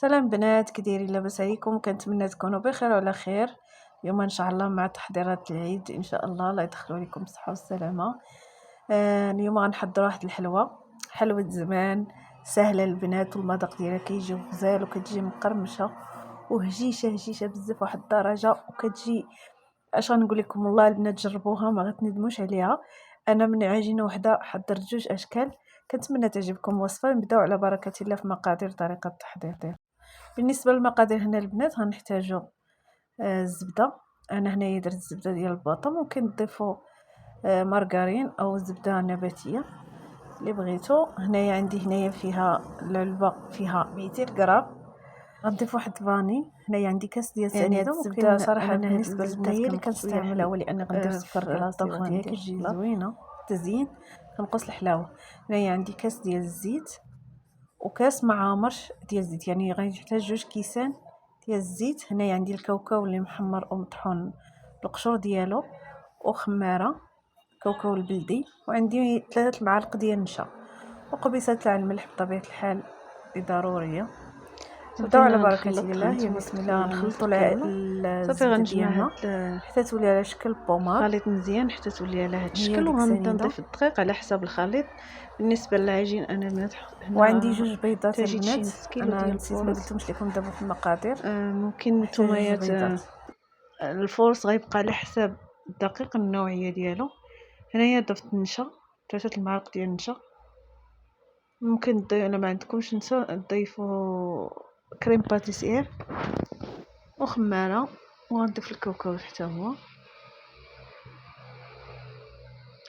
سلام بنات، كي دايرين؟ لاباس عليكم؟ كنتمنى تكونوا بخير وعلى خير. اليوم ان شاء الله مع تحضيرات العيد ان شاء الله الله يدخلوا عليكم بالصحه والسلامه. اليوم غنحضر واحد الحلوه، حلوه زمان سهله البنات، والمذاق ديالها كيجي غزال وكتجي مقرمشه وهشيشه هشيشه بزاف واحد الدرجه، وكتجي اش غنقول لكم والله البنات جربوها ما غتندموش عليها. انا من عجينه وحده حضرت جوج اشكال، كنتمنى تعجبكم الوصفه. نبداو على بركه الله في مقادير طريقه التحضير. بالنسبه للمقادير هنا البنات غنحتاجو الزبده. انا هنايا درت الزبده ديال البوطه، ممكن تضيفوا مارغرين او زبده نباتيه اللي بغيتو. هنايا عندي فيها العلبه فيها 200 غرام. غنضيف واحد فاني. هنايا عندي كاس ديال السنيده. الزبده صراحه انا بالنسبه للزبده هي اللي كنستعملها، ولان غندير السكر في كلاصي الطبخ ديالي كتجي زوينه تزيين. كنقص الحلاوه. هنايا عندي كاس ديال الزيت وكاس معامر ديال الزيت، يعني غنحتاج جوج كيسان ديال الزيت. هنايا عندي الكاوكاو اللي محمر ومطحون القشور ديالو، وخماره كاوكاو البلدي، وعندي 3 معالق ديال النشا، وقبيصه تاع الملح بطبيعه الحال ضروريه. نبداو على بركه الله. يا بسم الله. نخلطوا الزبده ديالنا حتى تولي على شكل بومار، خليط مزيان حتى تولي على هذا الشكل، وغنبدا نضيف الدقيق على حسب الخليط. بالنسبه للعجين انا بنات هنا وعندي جوج بيضات تجي البنات. نص كيلو انا ديال نسيت ما الفورص. قلتلكمش لكم دابا في المقادير. ممكن نتوما الفورص غيبقى على حساب الدقيق النوعيه ديالو. هنايا ضفت النشا 3 المعالق ديال النشا. ممكن تضيفوا الا ما عندكمش نشا تضيفوا كريم باتيسير وخماره، وغنضيف الكاوكاو حتى هو.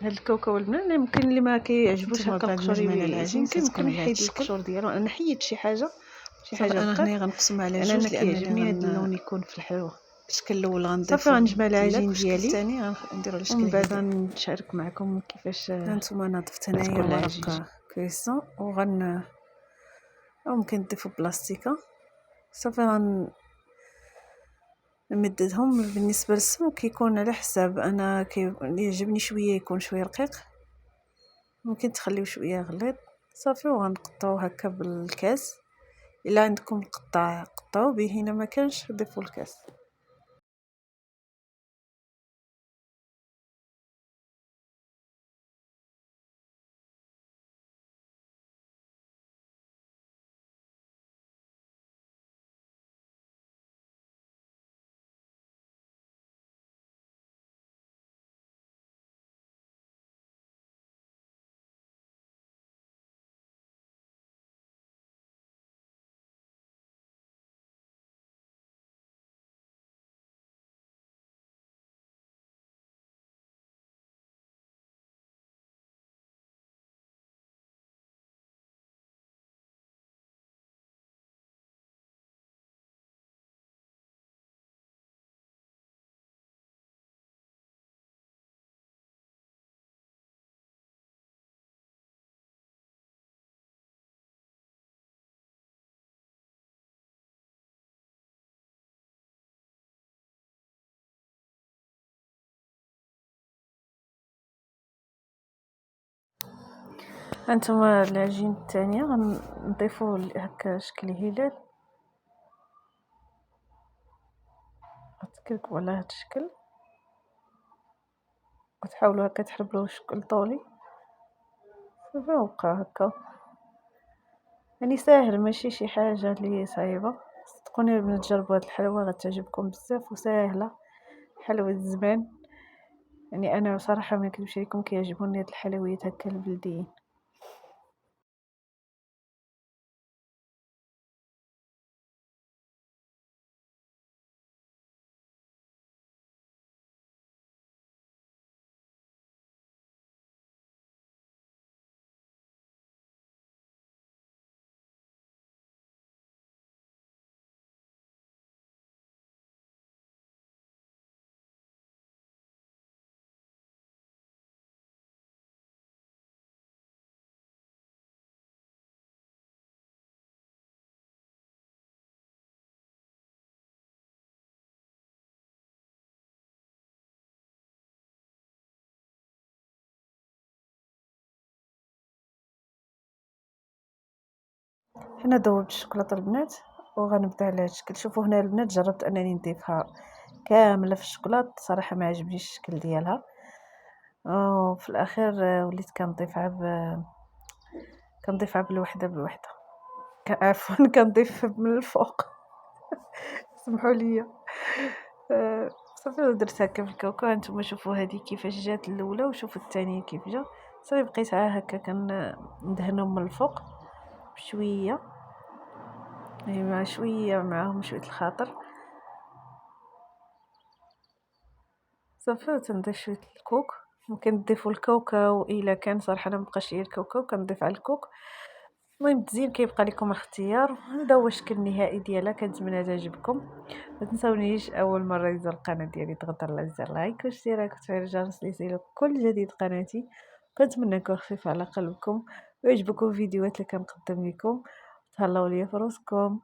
هاد الكاوكاو البنات يمكن اللي ما كيعجبوش هكا القشور العجين كيمكن يحيد القشور ديالو. انا حيدت شي حاجه انا هنايا غنقسم على جوج انا لان كيعجبني هاد اللون يكون في الحلوه. الشكل الاول غنضيف صافي غنجمع العجين ديالي، الثاني غنديرو على الشكل ومن بعد هذا. غنشارك معكم كيفاش هانتوما انا ضفت هنايا ورق كريسون ممكن تضيفوا بلاستيكه. صافي نمددهم. بالنسبه للسمك كيكون على حساب، انا يعجبني شويه يكون شويه رقيق، ممكن تخليو شويه غليظ. صافي وغنقطعو هكا بالكاس. الا عندكم القطاع قطعوا به، الا ما كانش ضيفوا الكاس. هانتوما العجين الثانيه غنضيفوا هكا شكل هلال، غتكركبوا على هذا الشكل وتحاولوا هكا تحربلوه شكل طولي. صافي وبقى هكا، يعني ساهل ماشي شي حاجه اللي صعيبه. صدقوني البنات جربوا هاد الحلوه غتعجبكم بزاف وساهله، حلوه الزمان. يعني انا صراحه ما نكذبش عليكم كيعجبوني هاد الحلويات هكا البلديين. حنا ذوبت الشوكولاته البنات وغنبدا على هاد الشكل. شوفوا هنا البنات جربت انني نضيفها كامله في الشوكولات، صراحه ما عجبنيش الشكل ديالها. وفي الاخير وليت كنضيفها بالوحده بالوحده، عفوا كنضيف من الفوق. سمحوا لي. صافي درت هكا في الكاوكاو. هانتوما شوفوا هذه كيفاش جات الاولى وشوفوا الثانيه كيف جا. صافي بقيتها هكا كندهنهم من الفوق بشويه، مع شويه معاهم شويه الخاطر. صافي تنضيف شويه الكوك. ممكن تضيفوا الكاوكاو الا كان صراحه انا مبقاش ليا الكاوكاو كنضيف على الكوك. المهم تزيين كيبقى لكم الاختيار. هذا هو الشكل النهائي ديالها. كنتمنى تعجبكم. ما تنساونيش اول مره يزور القناه ديالي تضغط على زر لايك واشتراك وتفعيل الجرس ليصلك كل جديد قناتي. كنتمنى نكون خفيف على قلبكم ويعجبكم الفيديوهات اللي كنقدم لكم. تهلاو ليا في راسكم.